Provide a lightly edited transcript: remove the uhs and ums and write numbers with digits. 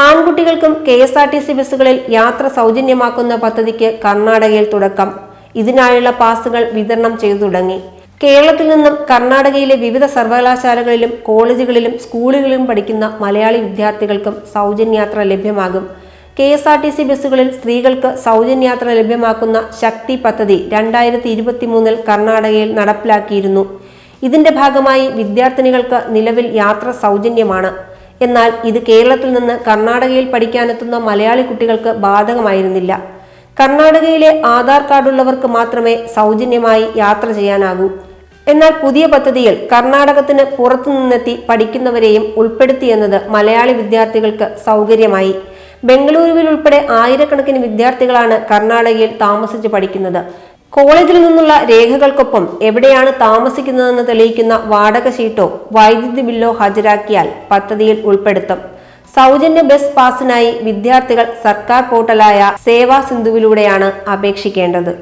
ആൺകുട്ടികൾക്കും KSRTC ബസ്സുകളിൽ യാത്ര സൗജന്യമാക്കുന്ന പദ്ധതിക്ക് കർണാടകയിൽ തുടക്കം. ഇതിനായുള്ള പാസുകൾ വിതരണം ചെയ്തു തുടങ്ങി. കേരളത്തിൽ നിന്നും കർണാടകയിലെ വിവിധ സർവകലാശാലകളിലും കോളേജുകളിലും സ്കൂളുകളിലും പഠിക്കുന്ന മലയാളി വിദ്യാർത്ഥികൾക്കും സൗജന്യയാത്ര ലഭ്യമാകും. KSRTC ബസ്സുകളിൽ സ്ത്രീകൾക്ക് സൗജന്യയാത്ര ലഭ്യമാക്കുന്ന ശക്തി പദ്ധതി 2023 കർണാടകയിൽ നടപ്പിലാക്കിയിരുന്നു. ഇതിന്റെ ഭാഗമായി വിദ്യാർത്ഥിനികൾക്ക് നിലവിൽ യാത്ര സൗജന്യമാണ്. എന്നാൽ ഇത് കേരളത്തിൽ നിന്ന് കർണാടകയിൽ പഠിക്കാനെത്തുന്ന മലയാളി കുട്ടികൾക്ക് ബാധകമായിരുന്നില്ല. കർണാടകയിലെ ആധാർ കാർഡുള്ളവർക്ക് മാത്രമേ സൗജന്യമായി യാത്ര ചെയ്യാനാകൂ. എന്നാൽ പുതിയ പദ്ധതിയിൽ കർണാടകത്തിന് പുറത്തുനിന്നെത്തി പഠിക്കുന്നവരെയും ഉൾപ്പെടുത്തിയെന്നത് മലയാളി വിദ്യാർത്ഥികൾക്ക് സൗകര്യമായി. ബംഗളൂരുവിൽ ഉൾപ്പെടെ ആയിരക്കണക്കിന് വിദ്യാർത്ഥികളാണ് കർണാടകയിൽ താമസിച്ച് പഠിക്കുന്നത്. കോളേജിൽ നിന്നുള്ള രേഖകൾക്കൊപ്പം എവിടെയാണ് താമസിക്കുന്നതെന്ന് തെളിയിക്കുന്ന വാടക ഷീട്ടോ വൈദ്യുതി ബില്ലോ ഹാജരാക്കിയാൽ പദ്ധതിയിൽ ഉൾപ്പെടുത്തും. സൗജന്യ ബസ് പാസിനായി വിദ്യാർത്ഥികൾ സർക്കാർ പോർട്ടലായ സേവാ സിന്ധുവിലൂടെയാണ് അപേക്ഷിക്കേണ്ടത്.